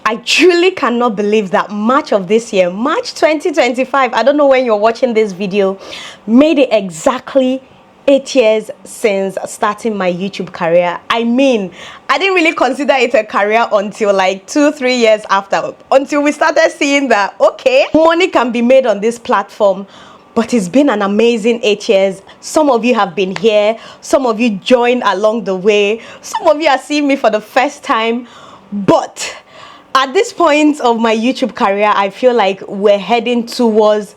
I truly cannot believe that March of this year, March 2025, I don't know when you're watching this video, made it exactly 8 years since starting my YouTube career. I mean, I didn't really consider it a career until like 2-3 years after, until we started seeing that, okay, money can be made on this platform. But it's been an amazing 8 years. Some of you have been here, some of you joined along the way, some of you are seeing me for the first time. But at this point of my YouTube career, I feel like we're heading towards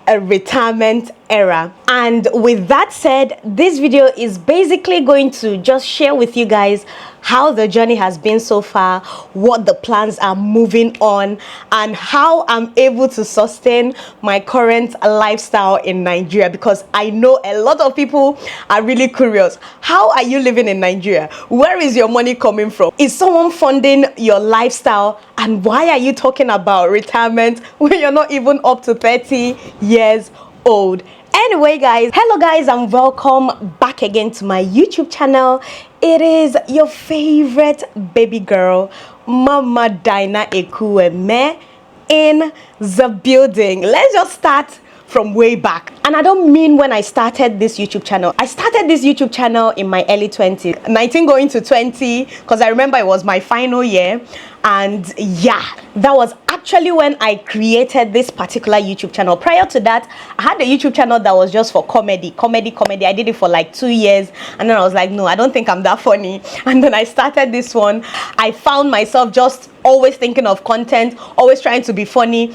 a retirement era. And with that said, this video is basically going to just share with you guys how the journey has been so far, what the plans are moving on, and how I'm able to sustain my current lifestyle in Nigeria, because I know a lot of people are really curious. How are you living in Nigeria? Where is your money coming from? Is someone funding your lifestyle? And why are you talking about retirement when you're not even up to 30 years old? Anyway guys, hello guys, and welcome back again to my YouTube channel. It is your favorite baby girl, Mama Dyna Ekwueme, in the building. Let's just start from way back. And I don't mean when I started this YouTube channel. I started this YouTube channel in my early 20s, 19 going to 20, because I remember it was my final year. And yeah, that was actually when I created this particular YouTube channel. Prior to that, I had a YouTube channel that was just for comedy. I did it for like 2 years, and then I was like, no, I don't think I'm that funny. And then I started this one. I found myself just always thinking of content, always trying to be funny.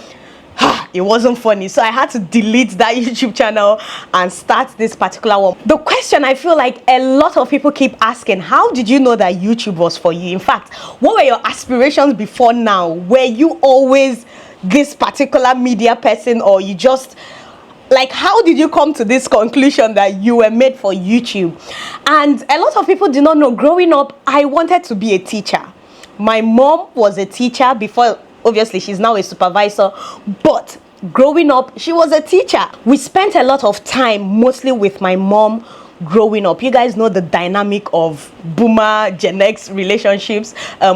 It wasn't funny, so I had to delete that YouTube channel and start this particular one. The question I feel like a lot of people keep asking: how did you know that YouTube was for you? In fact, what were your aspirations before now? Were you always this particular media person, or you just, like, how did you come to this conclusion that you were made for YouTube? And a lot of people do not know. Growing up, I wanted to be a teacher. My mom was a teacher before. Obviously, she's now a supervisor, but growing up, she was a teacher. We spent a lot of time mostly with my mom growing up. You guys know the dynamic of boomer, Gen X relationships,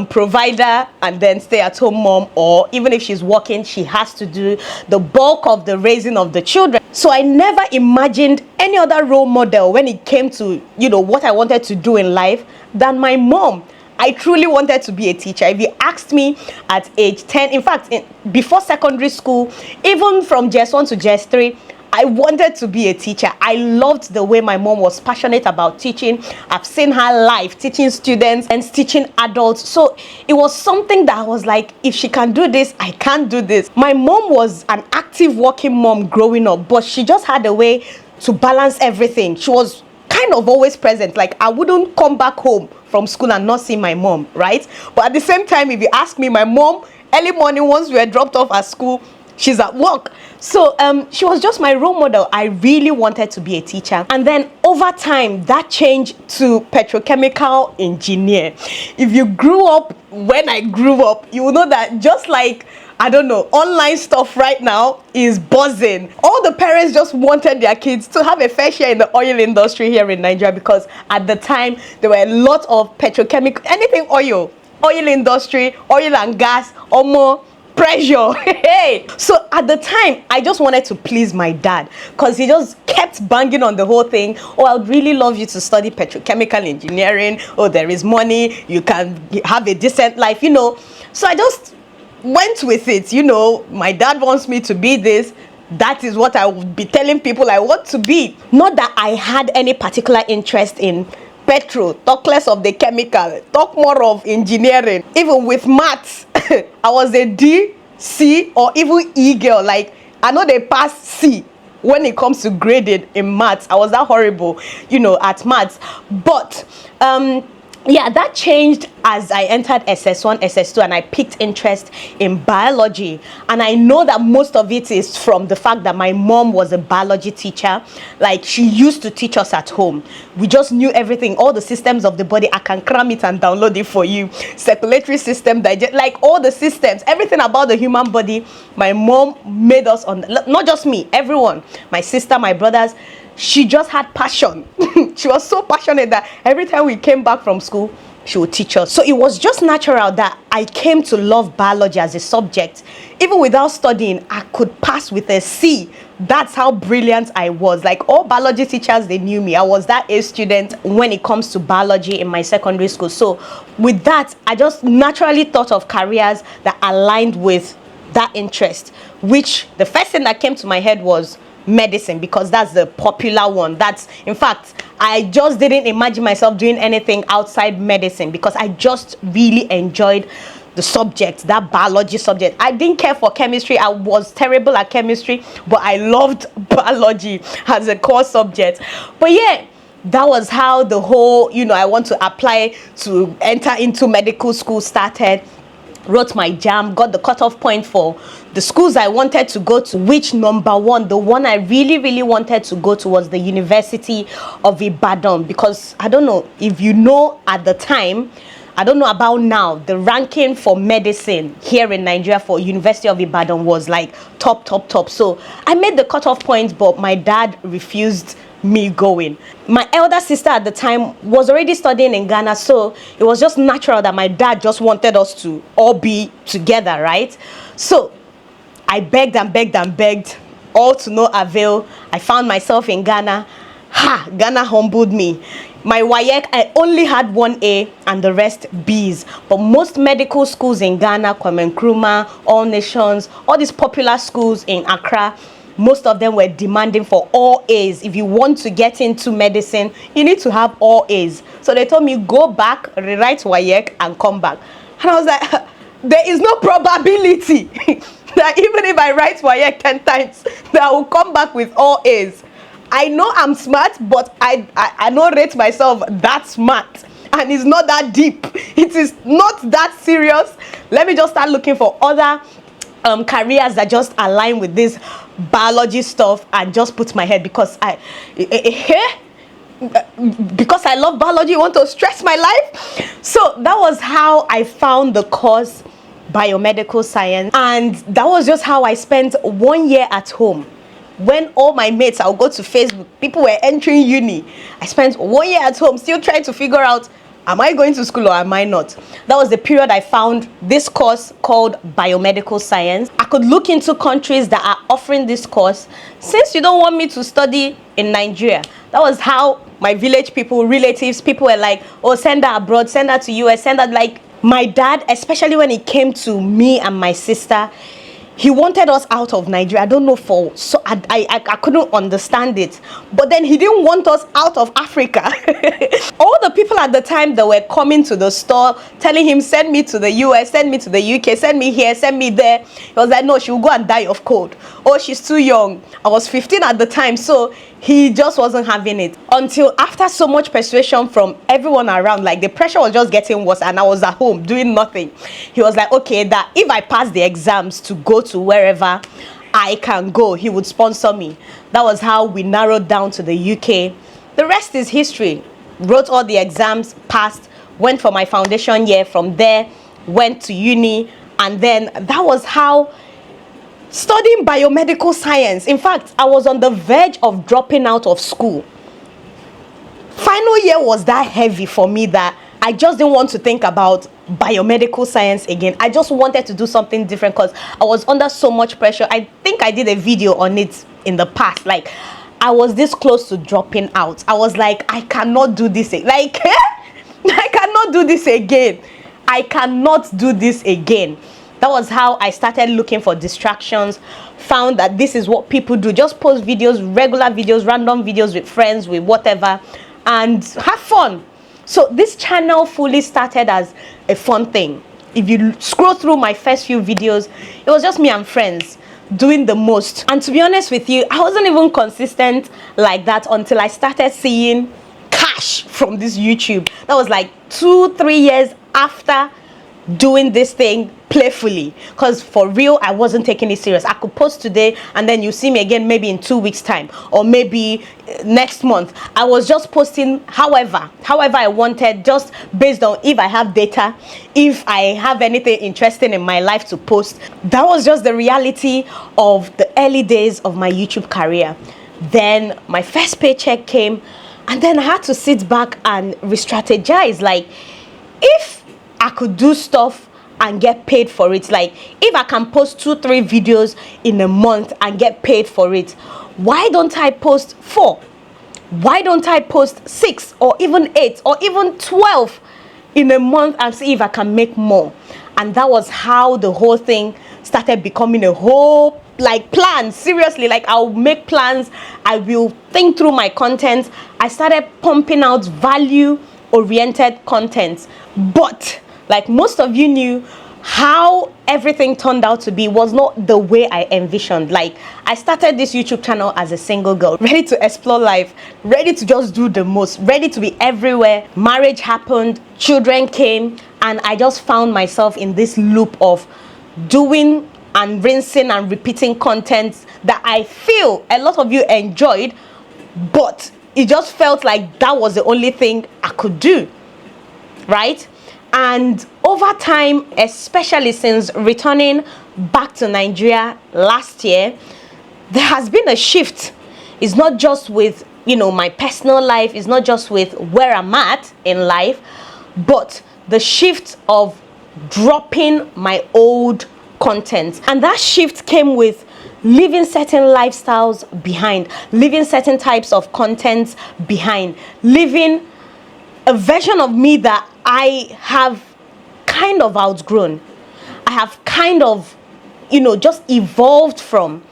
provider and then stay-at-home mom, or even if she's working, she has to do the bulk of the raising of the children. So I never imagined any other role model when it came to, you know, what I wanted to do in life than my mom. I truly wanted to be a teacher. If you asked me at age 10, in fact, before secondary school, even from JS1 to JS3, I wanted to be a teacher. I loved the way my mom was passionate about teaching. I've seen her live teaching students and teaching adults. So it was something that I was like, if she can do this, I can do this. My mom was an active working mom growing up, but she just had a way to balance everything. She was kind of always present. Like, I wouldn't come back home from school and not see my mom, right? But at the same time, if you ask me, my mom, early morning, once we were dropped off at school, she's at work. So she was just my role model. I really wanted to be a teacher. And then over time, that changed to petrochemical engineer. If you grew up when I grew up, you will know that just like, I don't know, online stuff right now is buzzing. All the parents just wanted their kids to have a fair share in the oil industry here in Nigeria, because at the time, there were a lot of petrochemical, anything oil industry, oil and gas, or more pressure. Hey, so at the time, I just wanted to please my dad, because he just kept banging on the whole thing. Oh, I would really love you to study petrochemical engineering. Oh, there is money, you can have a decent life, you know. So I just went with it. You know, my dad wants me to be this. That is what I would be telling people I want to be. Not that I had any particular interest in petrol, talk less of the chemical, talk more of engineering. Even with maths, I was a D, C, or even E girl. Like, I know they pass C when it comes to grading in maths. I was that horrible, you know, at maths. But yeah, that changed as I entered SS1, SS2, and I picked interest in biology. And I know that most of it is from the fact that my mom was a biology teacher. Like, she used to teach us at home. We just knew everything, all the systems of the body. I can cram it and download it for you. Circulatory system, like all the systems, everything about the human body. My mom made us on, not just me, everyone, my sister, my brothers. She just had passion. She was so passionate that every time we came back from school, she would teach us. So it was just natural that I came to love biology as a subject. Even without studying, I could pass with a C. That's how brilliant I was. Like, all biology teachers, they knew me. I was that A student when it comes to biology in my secondary school. So with that, I just naturally thought of careers that aligned with that interest, which the first thing that came to my head was medicine, because that's the popular one. That's, in fact, I just didn't imagine myself doing anything outside medicine because I just really enjoyed the subject, that biology subject. I didn't care for chemistry. I was terrible at chemistry, but I loved biology as a core subject. But yeah, that was how the whole, I want to apply to enter into medical school started. Wrote my JAM, got the cutoff point for the schools I wanted to go to, which number one, the one I really, really wanted to go to was the University of Ibadan, because I don't know if you know at the time, I don't know about now, the ranking for medicine here in Nigeria for University of Ibadan was like top. So I made the cutoff point, but my dad refused me going. My elder sister at the time was already studying in Ghana, so it was just natural that my dad just wanted us to all be together, right? So I begged, all to no avail. I found myself in Ghana. Ghana humbled me. My WAEC, I only had 1A and the rest Bs. But most medical schools in Ghana, Ekwueme, Nkrumah, All Nations, all these popular schools in Accra, most of them were demanding for all A's. If you want to get into medicine, you need to have all A's. So they told me, go back, rewrite WAEC, and come back. And I was like, there is no probability that even if I write WAEC 10 times, that I will come back with all A's. I know I'm smart, but I don't rate myself that smart. And it's not that deep. It is not that serious. Let me just start looking for other careers that just align with this biology stuff and just put my head, because because I love biology, you want to stress my life. So that was how I found the course biomedical science, and that was just how I spent 1 year at home. When all my mates, I'll go to Facebook, people were entering uni, I spent 1 year at home still trying to figure out, am I going to school or am I not? That was the period I found this course called biomedical science. I could look into countries that are offering this course, since you don't want me to study in Nigeria. That was how my village people, relatives, people were like, oh, send her abroad, send her to US, send her. Like, my dad, especially when it came to me and my sister, he wanted us out of Nigeria. I don't know so I couldn't understand it. But then he didn't want us out of Africa. All the people at the time that were coming to the store telling him, send me to the US, send me to the UK, send me here, send me there. He was like, no, she will go and die of cold. Oh, she's too young. I was 15 at the time, so he just wasn't having it. Until after so much persuasion from everyone around, like the pressure was just getting worse and I was at home doing nothing. He was like, okay, that if I pass the exams to go to wherever I can go, he would sponsor me. That was how we narrowed down to the UK. The rest is history. Wrote all the exams, passed, went for my foundation year. From there, went to uni, and then that was how studying biomedical science. In fact, I was on the verge of dropping out of school. Final year was that heavy for me that I just didn't want to think about biomedical science again. I just wanted to do something different because I was under so much pressure. I think I did a video on it in the past. Like, I was this close to dropping out. I was like, I cannot do this. Like, I cannot do this again. I cannot do this again. That was how I started looking for distractions, found that this is what people do. Just post videos, regular videos, random videos with friends, with whatever, and have fun. So this channel fully started as a fun thing. If you scroll through my first few videos, it was just me and friends doing the most. And to be honest with you, I wasn't even consistent like that until I started seeing cash from this YouTube. That was like 2-3 years after doing this thing playfully, because for real I wasn't taking it serious. I could post today and then you see me again maybe in 2 weeks time, or maybe next month. I was just posting however I wanted, just based on if I have data, if I have anything interesting in my life to post. That was just the reality of the early days of my YouTube career. Then my first paycheck came, and then I had to sit back and re-strategize. Like, if I could do stuff and get paid for it, like if I can post 2-3 videos in a month and get paid for it, why don't I post 4? Why don't I post 6 or even 8 or even 12 in a month and see if I can make more? And that was how the whole thing started becoming a whole like plan. Seriously, like I'll make plans, I will think through my content. I started pumping out value oriented content, but like most of you knew, how everything turned out to be was not the way I envisioned. Like I started this YouTube channel as a single girl, ready to explore life, ready to just do the most, ready to be everywhere. Marriage happened, children came, and I just found myself in this loop of doing and rinsing and repeating content that I feel a lot of you enjoyed, but it just felt like that was the only thing I could do, right? And over time, especially since returning back to Nigeria last year, there has been a shift. It's not just with, my personal life, it's not just with where I'm at in life, but the shift of dropping my old content. And that shift came with leaving certain lifestyles behind, leaving certain types of content behind, leaving a version of me that I have kind of outgrown. I have kind of, just evolved from.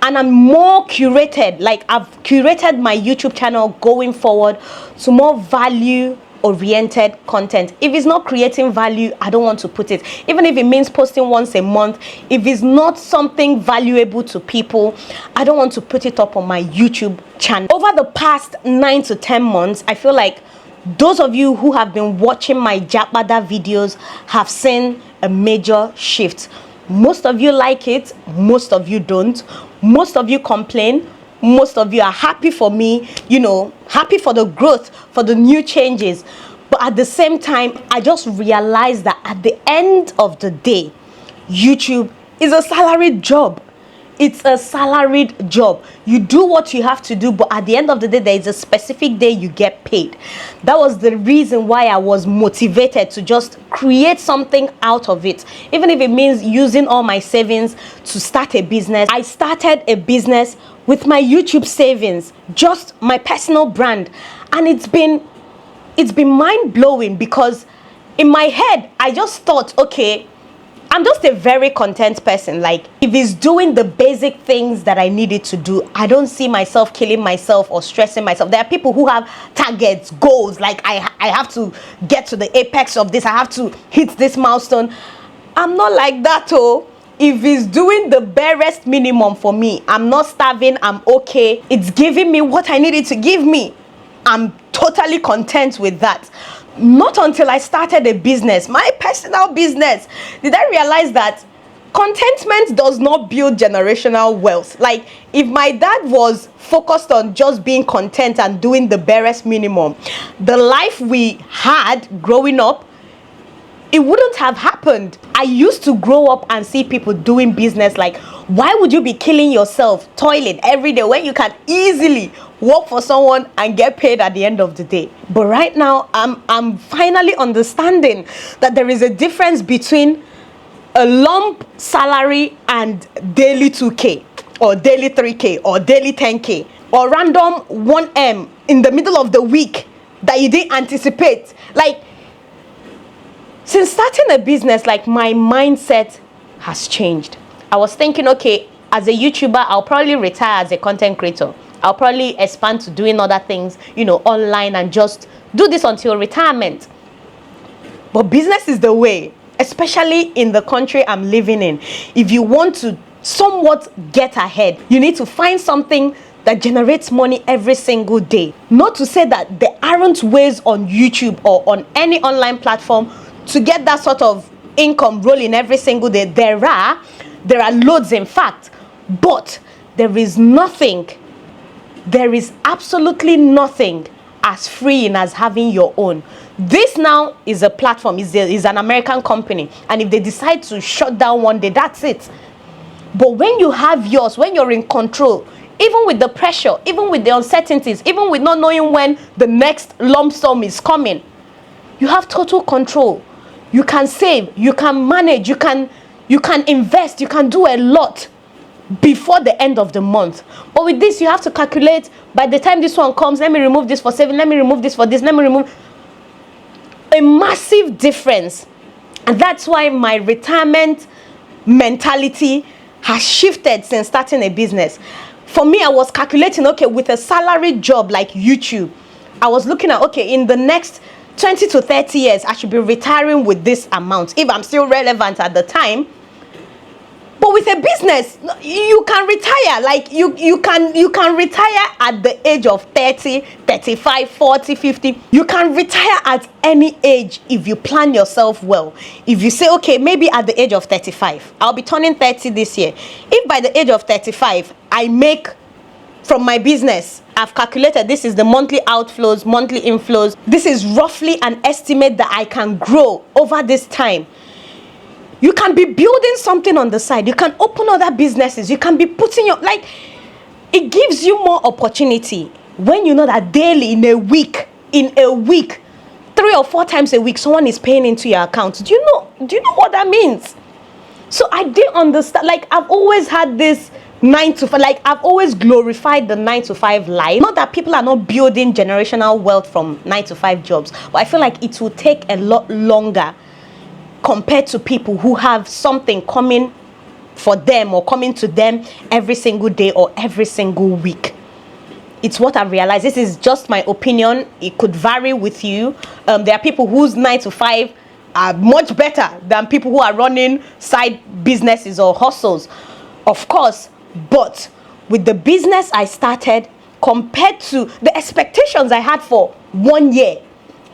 And I'm more curated, like I've curated my YouTube channel going forward to more value oriented content. If it's not creating value, I don't want to put it. Even if it means posting once a month, if it's not something valuable to people, I don't want to put it up on my YouTube channel. Over the past 9 to 10 months, I feel like those of you who have been watching my Japada videos have seen a major shift. Most of you like it, most of you don't. Most of you complain, most of you are happy for me, happy for the growth, for the new changes. But at the same time, I just realized that at the end of the day, YouTube is a salaried job. It's a salaried job. You do what you have to do, but at the end of the day, there is a specific day you get paid. That was the reason why I was motivated to just create something out of it. Even if it means using all my savings to start a business. I started a business with my YouTube savings, just my personal brand. And it's been mind-blowing, because in my head, I just thought, okay, I'm just a very content person. Like, if it's doing the basic things that I needed to do, I don't see myself killing myself or stressing myself. There are people who have targets, goals, like I have to get to the apex of this, I have to hit this milestone. I'm not like that. If it's doing the barest minimum for me, I'm not starving, I'm okay, it's giving me what I needed to give me, I'm totally content with that. Not until I started a business, my personal business, did I realize that contentment does not build generational wealth. Like, if my dad was focused on just being content and doing the barest minimum, the life we had growing up, it wouldn't have happened. I used to grow up and see people doing business. Like, why would you be killing yourself toiling every day when you can easily work for someone and get paid at the end of the day? But right now, I'm finally understanding that there is a difference between a lump salary and daily 2K or daily 3K or daily 10K or random 1M in the middle of the week that you didn't anticipate. Like, since starting a business, like, my mindset has changed. I was thinking, okay, as a YouTuber, I'll probably retire as a content creator. I'll probably expand to doing other things, online, and just do this until retirement. But business is the way, especially in the country I'm living in. If you want to somewhat get ahead, you need to find something that generates money every single day. Not to say that there aren't ways on YouTube or on any online platform to get that sort of income rolling every single day. There are loads, in fact, but there is absolutely nothing as freeing as having your own. This now is a platform, is an American company, and if they decide to shut down one day, that's it. But when you have yours, when you're in control, even with the pressure, even with the uncertainties, even with not knowing when the next lump sum is coming, You have total control. You can save, you can manage, you can invest, you can do a lot before the end of the month. But with this, you have to calculate, by the time this one comes, let me remove this for saving, let me remove this for this, let me remove. A massive difference. And that's why my retirement mentality has shifted since starting a business. For me, I was calculating, okay, with a salary job like YouTube, I was looking at, okay, in the next 20 to 30 years, I should be retiring with this amount if I'm still relevant at the time. But with a business, you can retire. Like you can retire at the age of 30, 35, 40, 50. You can retire at any age if you plan yourself well. If you say, okay, maybe at the age of 35, I'll be turning 30 this year. If by the age of 35, I make from my business, I've calculated this is the monthly outflows, monthly inflows. This is roughly an estimate that I can grow over this time. You can be building something on the side. You can open other businesses. You can be putting your, like, it gives you more opportunity when you know that daily, in a week, 3 or 4 times a week, someone is paying into your account. Do you know what that means? So I didn't understand. Like, I've always had this 9 to 5, like, I've always glorified the 9 to 5 life. Not that people are not building generational wealth from 9 to 5 jobs, but I feel like it will take a lot longer compared to people who have something coming for them or coming to them every single day or every single week. It's what I've realized. This is just my opinion. It could vary with you. There are people whose 9 to 5 are much better than people who are running side businesses or hustles, of course. But with the business I started, compared to the expectations I had for 1 year,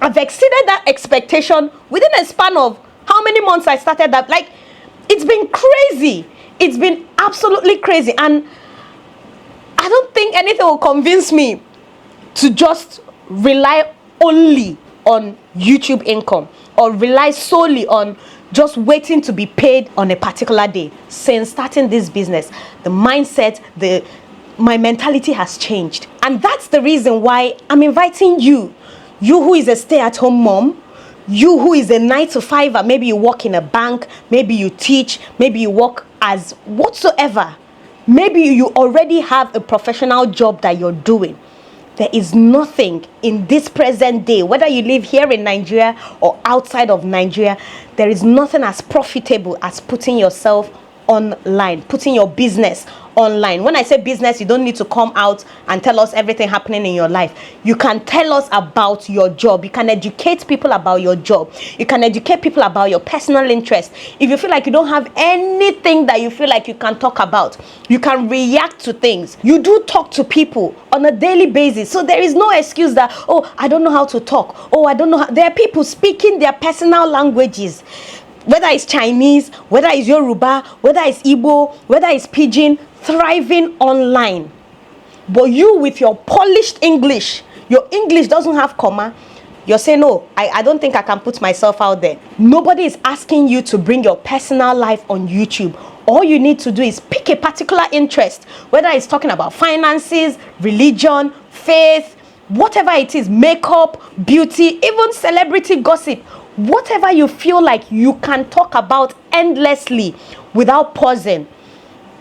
I've exceeded that expectation within a span of how many months I started that. Like, it's been crazy. It's been absolutely crazy. And I don't think anything will convince me to just rely only on YouTube income or rely solely on just waiting to be paid on a particular day. Since starting this business, the mindset, my mentality has changed. And that's the reason why I'm inviting you who is a stay-at-home mom, you who is a 9 to 5, maybe you work in a bank, maybe you teach, maybe you work as whatsoever. Maybe you already have a professional job that you're doing. There is nothing in this present day, whether you live here in Nigeria or outside of Nigeria, there is nothing as profitable as putting yourself online, putting your business online. When I say business, you don't need to come out and tell us everything happening in your life. You can tell us about your job. You can educate people about your job. You can educate people about your personal interest. If you feel like you don't have anything that you feel like you can talk about, you can react to things. You do talk to people on a daily basis. So there is no excuse that, oh, I don't know how to talk. Oh, I don't know how. There are people speaking their personal languages. Whether it's Chinese, whether it's Yoruba, whether it's Igbo, whether it's Pidgin, thriving online. But you with your polished English, your English doesn't have comma, you're saying, no, I don't think I can put myself out there. Nobody is asking you to bring your personal life on YouTube. All you need to do is pick a particular interest, whether it's talking about finances, religion, faith, whatever it is, makeup, beauty, even celebrity gossip. Whatever you feel like you can talk about endlessly without pausing,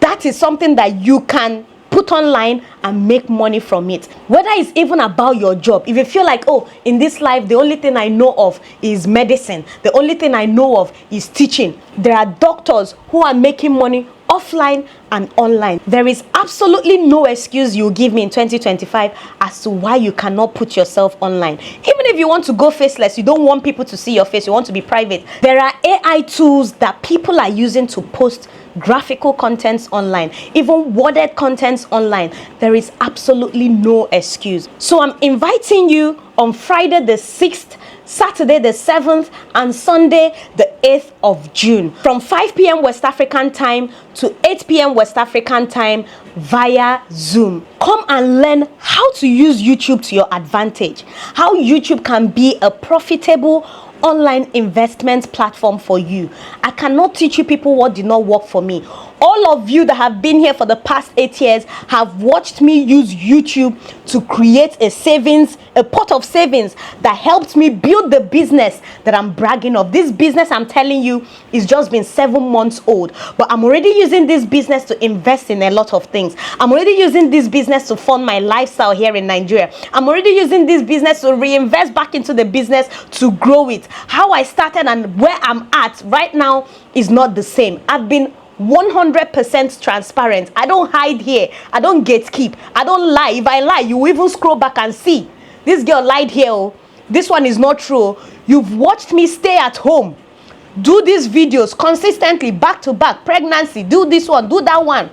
that is something that you can put online and make money from it. Whether it's even about your job, if you feel like, oh, in this life the only thing I know of is medicine, the only thing I know of is teaching, there are doctors who are making money offline and online. There is absolutely no excuse you give me in 2025 as to why you cannot put yourself online. Even if you want to go faceless, you don't want people to see your face, you want to be private, there are AI tools that people are using to post graphical contents online, even worded contents online. There is absolutely no excuse. So I'm inviting you on Friday the 6th, Saturday the 7th, and Sunday the 8th of June from 5 p.m. West African time to 8 p.m. West African time via Zoom. Come and learn how to use YouTube to your advantage, how YouTube can be a profitable online investment platform for you. I cannot teach you people what did not work for me. All of you that have been here for the past 8 years have watched me use YouTube to create a pot of savings that helped me build the business that I'm bragging of. This business, I'm telling you, is just been 7 months old, but I'm already using this business to invest in a lot of things. I'm already using this business to fund my lifestyle here in Nigeria. I'm already using this business to reinvest back into the business to grow it. How I started and where I'm at right now is not the same. I've been 100% transparent. I don't hide here. I don't gatekeep. I don't lie. If I lie, you even scroll back and see this girl lied here. Oh, this one is not true. You've watched me stay at home, do these videos consistently, back to back. Pregnancy, do this one, do that one.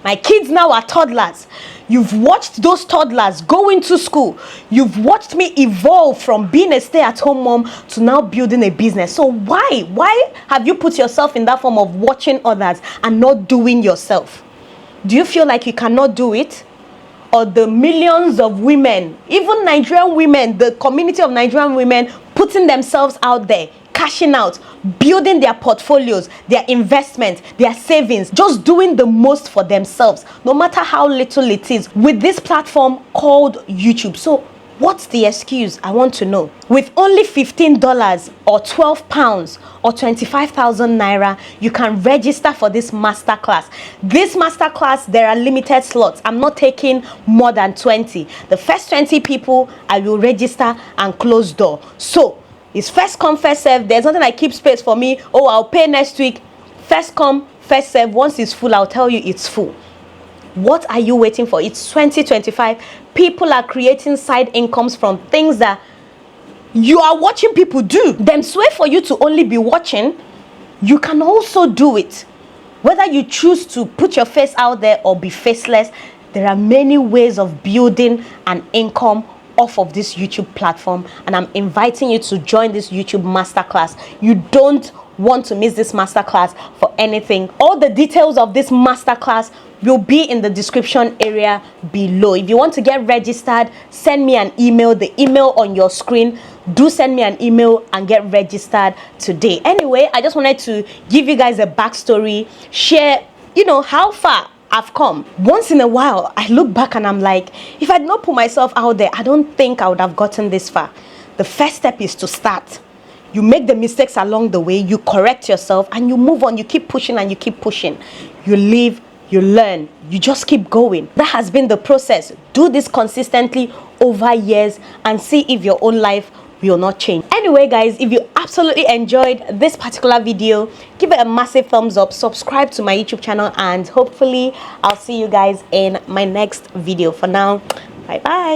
My kids now are toddlers. You've watched those toddlers go into school. You've watched me evolve from being a stay-at-home mom to now building a business. So why have you put yourself in that form of watching others and not doing yourself? Do you feel like you cannot do it? Or the millions of women, even Nigerian women, the community of Nigerian women putting themselves out there, cashing out, building their portfolios, their investments, their savings, just doing the most for themselves, no matter how little it is, with this platform called YouTube. So what's the excuse? I want to know. With only $15 or £12 or 25,000 naira, you can register for this masterclass. This masterclass, there are limited slots. I'm not taking more than 20. The first 20 people, I will register and close door. So it's first come, first serve. There's nothing like keep space for me. Oh, I'll pay next week. First come, first serve. Once it's full, I'll tell you it's full. What are you waiting for? It's 2025. People are creating side incomes from things that you are watching people do. Them swear for you to only be watching. You can also do it. Whether you choose to put your face out there or be faceless, there are many ways of building an income off of this YouTube platform, and I'm inviting you to join this YouTube masterclass. You don't want to miss this masterclass for anything. All the details of this masterclass will be in the description area below. If you want to get registered, send me an email. The email on your screen. Do send me an email and get registered today. Anyway, I just wanted to give you guys a backstory, share, how far I've come. Once in a while, I look back and I'm like, if I'd not put myself out there, I don't think I would have gotten this far. The first step is to start. You make the mistakes along the way, you correct yourself, and you move on. You keep pushing and you keep pushing. You live, you learn, you just keep going. That has been the process. Do this consistently over years and see if your own life will not change. Anyway, guys, if you absolutely enjoyed this particular video, give it a massive thumbs up, subscribe to my YouTube channel, and hopefully I'll see you guys in my next video. For now, bye bye.